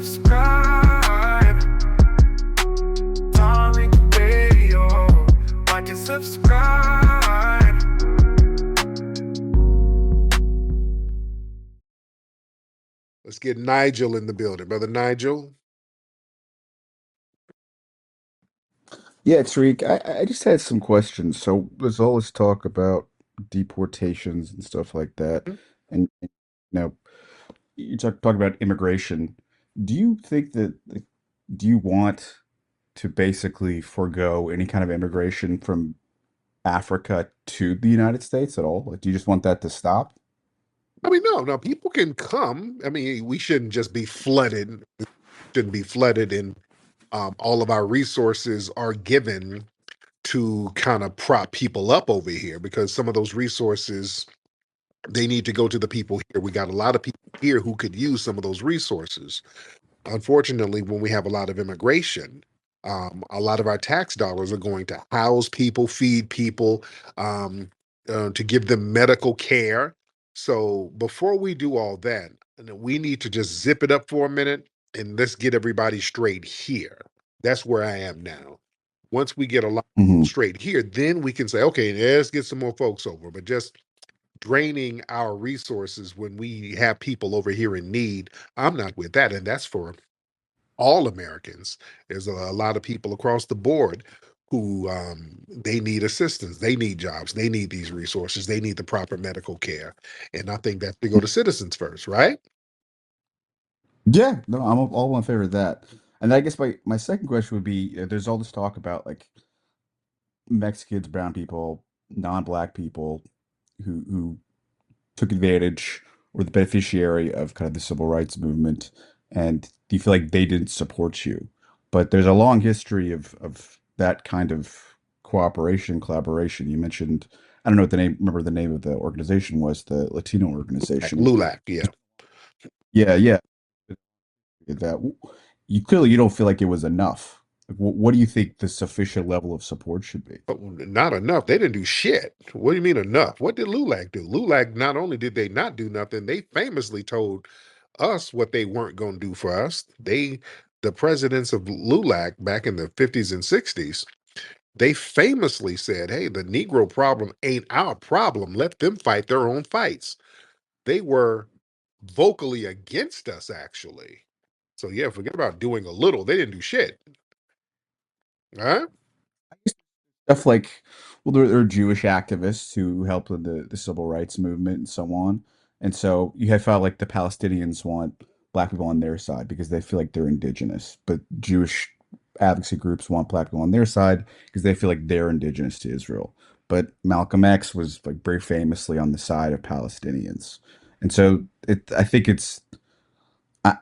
subscribe. Tariq Radio. Like and subscribe. Let's get Nigel in the building. Brother Nigel. Yeah, Tariq, I just had some questions. So there's all this talk about deportations and stuff like that. Mhm. And now you talk about immigration. Do you think that, do you want to basically forego any kind of immigration from Africa to the United States at all? Like, do you just want that to stop? I mean, no, people can come. I mean, we shouldn't just be flooded. We shouldn't be flooded, and all of our resources are given to kind of prop people up over here because some of those resources they need to go to the people here. We got a lot of people here who could use some of those resources. Unfortunately, when we have a lot of immigration, a lot of our tax dollars are going to house people, feed people, um, to give them medical care. So before we do all that, we need to just zip it up for a minute and let's get everybody straight here. That's where I am now. Once we get a lot Hmm. straight here, then we can say, okay, let's get some more folks over. But just draining our resources when we have people over here in need, I'm not with that. And that's for all Americans. There's a lot of people across the board who they need assistance, they need jobs, they need these resources, they need the proper medical care. And I think that we go to citizens first, right? Yeah, no, I'm all in favor of that. And I guess my second question would be, there's all this talk about like Mexicans, brown people, non-black people who took advantage or the beneficiary of kind of the civil rights movement, and do you feel like they didn't support you? But there's a long history of that kind of cooperation, collaboration. You mentioned, I don't know what the name, remember the name of the organization was, the Latino Like organization. LULAC, yeah. Yeah, yeah. That you clearly you don't feel like it was enough. Like, what do you think the sufficient level of support should be? But not enough. They didn't do shit. What do you mean enough? What did LULAC do? LULAC, not only did they not do nothing, they famously told us what they weren't going to do for us. The presidents of LULAC back in the 50s and 60s, they famously said, hey, the Negro problem ain't our problem. Let them fight their own fights. They were vocally against us, actually. So, yeah, forget about doing a little. They didn't do shit. Huh? Stuff like, well, there are Jewish activists who helped with the civil rights movement and so on. And so you have felt like the Palestinians want black people on their side because they feel like they're indigenous, but Jewish advocacy groups want black people on their side because they feel like they're indigenous to Israel. But Malcolm X was like very famously on the side of Palestinians. And so I think I,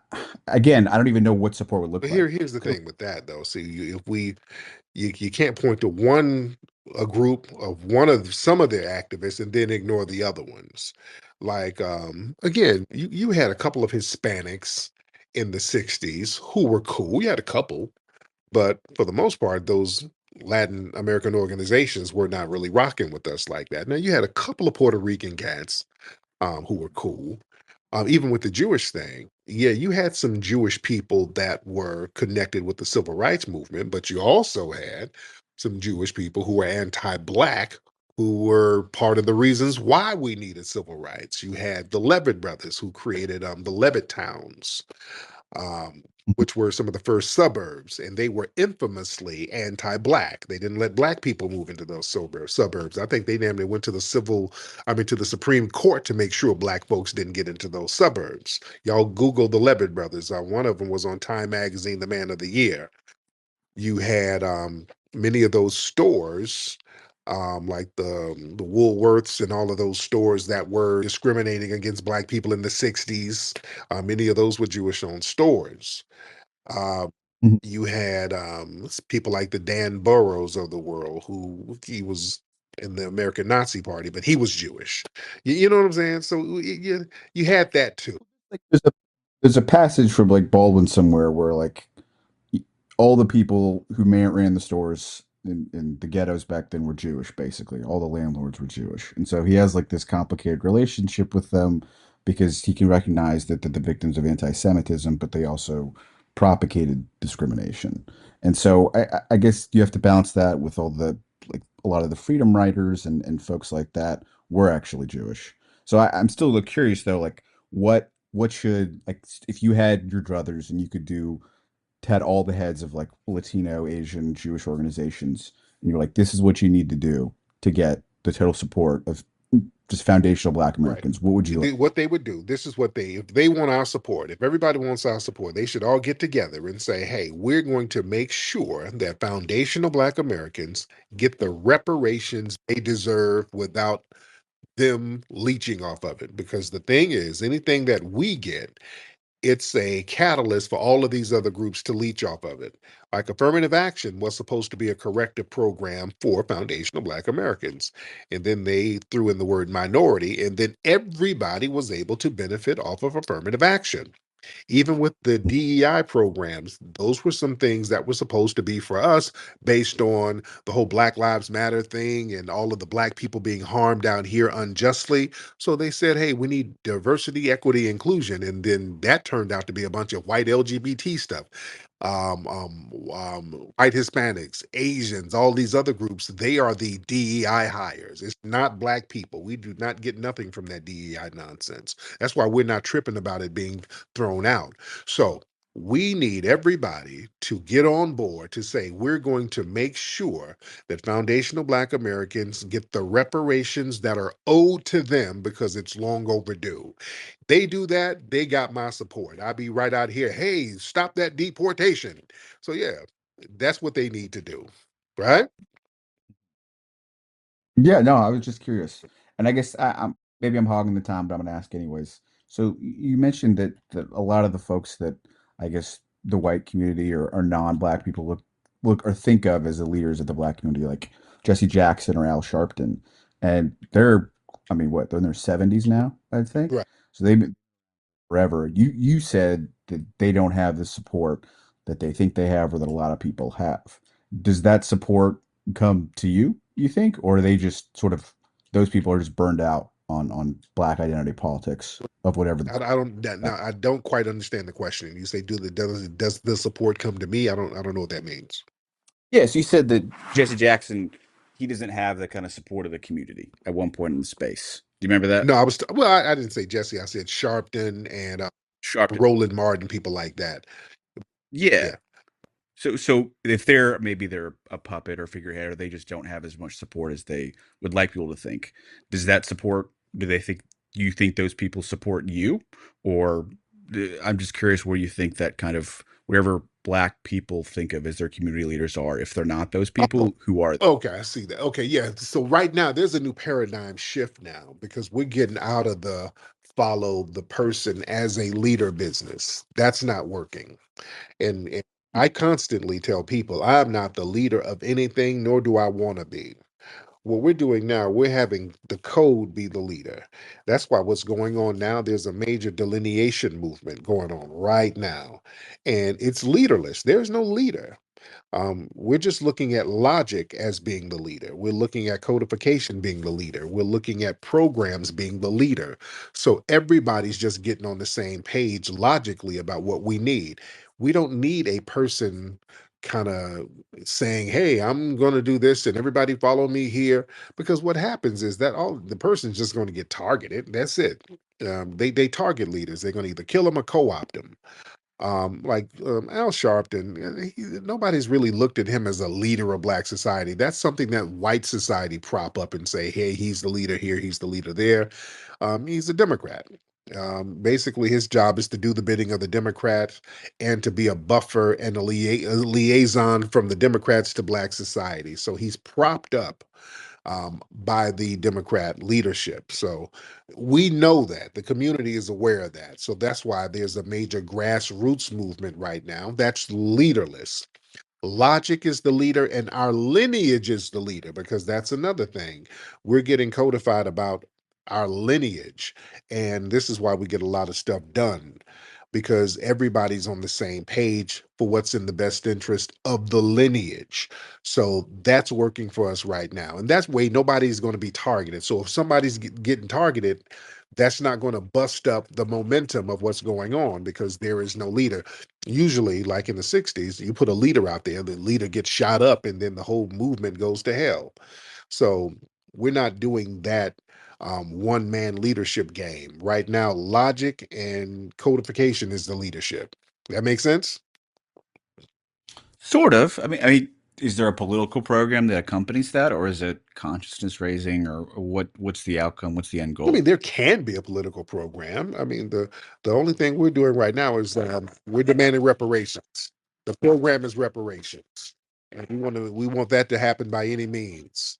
again, I don't even know what support would look But like. here's the thing with that, though. See, you can't point to one a group of one of some of the activists and then ignore the other ones. Like again, you had a couple of Hispanics in the 60s who were cool. You had a couple, but for the most part, those Latin American organizations were not really rocking with us like that. Now you had a couple of Puerto Rican cats who were cool. Even with the Jewish thing, yeah, you had some Jewish people that were connected with the civil rights movement, but you also had some Jewish people who were anti-black, who were part of the reasons why we needed civil rights. You had the Levitt brothers who created the Levitt towns, um, which were some of the first suburbs, and they were infamously anti-black. They didn't let black people move into those suburbs. I think they damn near went to to the Supreme Court to make sure black folks didn't get into those suburbs. Y'all Google the Levitt brothers. One of them was on Time Magazine, the Man of the Year. You had many of those stores, like the Woolworths and all of those stores that were discriminating against black people in the 60s. Many of those were Jewish-owned stores. Uh, Mhm. you had people like the Dan Burrows of the world, who he was in the American Nazi Party, but he was Jewish. You know what I'm saying? So you had that too. Like there's a passage from like Baldwin somewhere where like all the people who ran the stores in the ghettos back then were Jewish, basically. All the landlords were Jewish. And so he has like this complicated relationship with them. because he can recognize that the victims of anti-Semitism, but they also propagated discrimination. And so I guess you have to balance that with all the like a lot of the freedom writers and folks like that were actually Jewish. So I'm still curious though, like what should like if you had your druthers and you could do had all the heads of like Latino, Asian, Jewish organizations, and you're like, this is what you need to do to get the total support of just foundational Black Right. Americans. What would you like? What they would do, this is what if they want our support, if everybody wants our support, they should all get together and say, hey, we're going to make sure that foundational Black Americans get the reparations they deserve without them leeching off of it. Because the thing is, anything that we get, it's a catalyst for all of these other groups to leech off of it. Like affirmative action was supposed to be a corrective program for foundational Black Americans. And then they threw in the word minority, and then everybody was able to benefit off of affirmative action. Even with the DEI programs, those were some things that were supposed to be for us based on the whole Black Lives Matter thing and all of the Black people being harmed down here unjustly. So they said, hey, we need diversity, equity, inclusion. And then that turned out to be a bunch of white LGBT stuff. White Hispanics, Asians, all these other groups, they are the DEI hires. It's not Black people. We do not get nothing from that DEI nonsense. That's why we're not tripping about it being thrown out. So we need everybody to get on board to say we're going to make sure that foundational Black Americans get the reparations that are owed to them because it's long overdue. They do that, they got my support. I'll be right out here, hey, stop that deportation. So yeah, that's what they need to do, right? Yeah, no, I was just curious, and I guess I'm maybe I'm hogging the time, but I'm gonna ask anyways. So you mentioned that a lot of the folks that I guess the white community or non-black people look or think of as the leaders of the black community, like Jesse Jackson or Al Sharpton, and they're, I mean, what, they're in their 70s now, I think. Right. So they've been forever. You said that they don't have the support that they think they have or that a lot of people have. Does that support come to you, you think, or are they just sort of those people are just burned out on black identity politics of whatever the I don't now I don't quite understand the question. You say, does the support come to me? I don't know what that means. Yeah, so you said that Jesse Jackson, he doesn't have the kind of support of the community at one point in the space. Do you remember that? No, well, I didn't say Jesse. I said Sharpton and Sharpton. Roland Martin, people like that. Yeah. Yeah. So if they're maybe they're a puppet or figurehead or they just don't have as much support as they would like people to think, does that support, do they think, you think those people support you? Or I'm just curious where you think that kind of wherever black people think of as their community leaders are, if they're not those Oh, people, who are they? okay, I see that. Okay, yeah. So right now there's a new paradigm shift now because we're getting out of the follow the person as a leader business. That's not working. And I constantly tell people I'm not the leader of anything, nor do I want to be. What we're doing now, we're having the code be the leader. That's why what's going on now, there's a major delineation movement going on right now. And it's leaderless. There's no leader. We're just looking at logic as being the leader. We're looking at codification being the leader. We're looking at programs being the leader. So everybody's just getting on the same page logically about what we need. We don't need a person kind of saying, hey, I'm going to do this and everybody follow me here. Because what happens is that all the person's just going to get targeted. That's it. They target leaders. They're going to either kill them or co-opt them. Al Sharpton, nobody's really looked at him as a leader of Black society. That's something that white society prop up and say, hey, he's the leader here, he's the leader there. He's a Democrat. Basically, his job is to do the bidding of the Democrats and to be a buffer and a liaison from the Democrats to Black society. So he's propped up by the Democrat leadership. So we know that the community is aware of that. So that's why there's a major grassroots movement right now that's leaderless. Logic is the leader, and our lineage is the leader, because that's another thing. We're getting codified about our lineage. And this is why we get a lot of stuff done, because everybody's on the same page for what's in the best interest of the lineage. So that's working for us right now. And that's way nobody's going to be targeted. So if somebody's getting targeted, that's not going to bust up the momentum of what's going on because there is no leader. Usually, like in the 60s, you put a leader out there, the leader gets shot up, and then the whole movement goes to hell. So we're not doing that one man leadership game. Right now, logic and codification is the leadership. That makes sense? Sort of. I mean, is there a political program that accompanies that, or is it consciousness raising, or what's the outcome? What's the end I mean, goal? there can be a political program. I mean, the only thing we're doing right now is we're demanding reparations. The program is reparations, and we want that to happen by any means.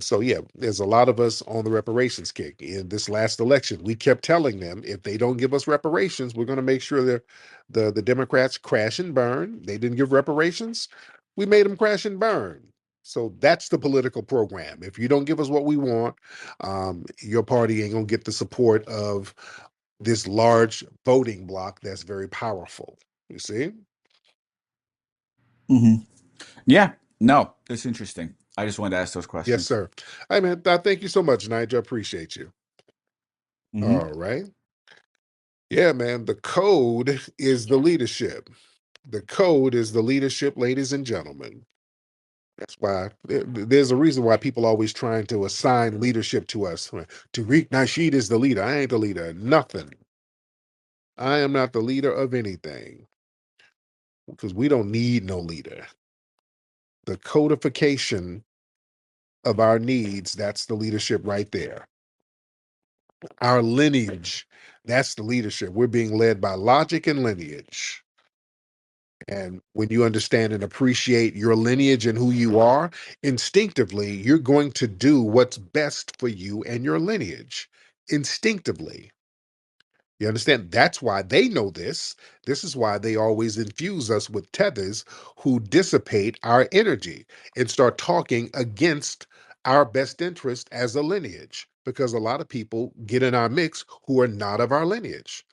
So yeah, there's a lot of us on the reparations kick. In this last election, we kept telling them if they don't give us reparations, we're going to make sure that the Democrats crash and burn. They didn't give reparations, we made them crash and burn. So that's the political program. If you don't give us what we want, your party ain't gonna get the support of this large voting bloc that's very powerful. You see? Hmm. Yeah. No, it's interesting. I just wanted to ask those Yes, questions. sir. Hey man, thank you so much, Nigel. I appreciate you. Hmm. All right. Yeah, man. The code is the leadership. The code is the leadership, ladies and gentlemen. That's why there's a reason why people always trying to assign leadership to us. Tariq Nasheed is the leader. I ain't the leader. of Nothing. I am not the leader of anything because we don't need no leader. The codification of our needs, that's the leadership right there. Our lineage, that's the leadership. We're being led by logic and lineage. And when you understand and appreciate your lineage and who you are, instinctively, you're going to do what's best for you and your lineage. Instinctively. You understand? That's why they know this. This is why they always infuse us with tethers who dissipate our energy and start talking against our best interest as a lineage. Because a lot of people get in our mix who are not of our lineage.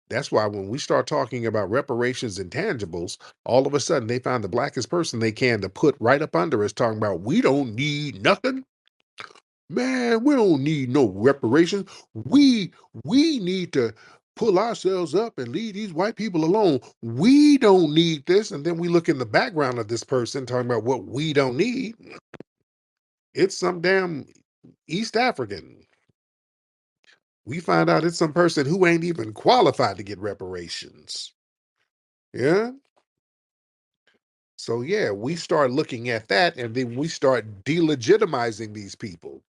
That's why when we start talking about reparations and tangibles, all of a sudden they find the blackest person they can to put right up under us talking about we don't need nothing. Man, we don't need no reparations. We need to pull ourselves up and leave these white people alone. We don't need this. And then we look in the background of this person talking about what we don't need. It's some damn East African. We find out it's some person who ain't even qualified to get reparations. Yeah. So yeah, we start looking at that and then we start delegitimizing these people.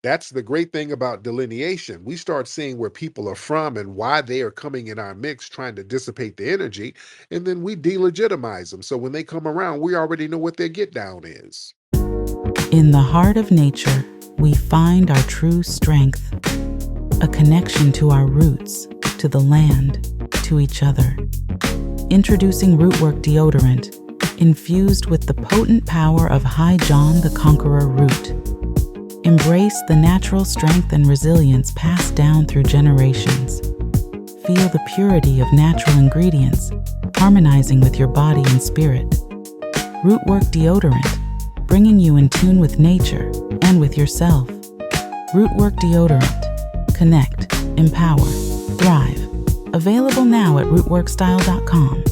That's the great thing about delineation. We start seeing where people are from and why they are coming in our mix, trying to dissipate the energy, and then we delegitimize them. So when they come around, we already know what their get down is. In the heart of nature, we find our true strength, a connection to our roots, to the land, to each other. Introducing Rootwork deodorant, infused with the potent power of High John the Conqueror root. Embrace the natural strength and resilience passed down through generations. Feel the purity of natural ingredients, harmonizing with your body and spirit. Rootwork deodorant, bringing you in tune with nature and with yourself. Rootwork deodorant. Connect, empower, thrive. Available now at rootworkstyle.com.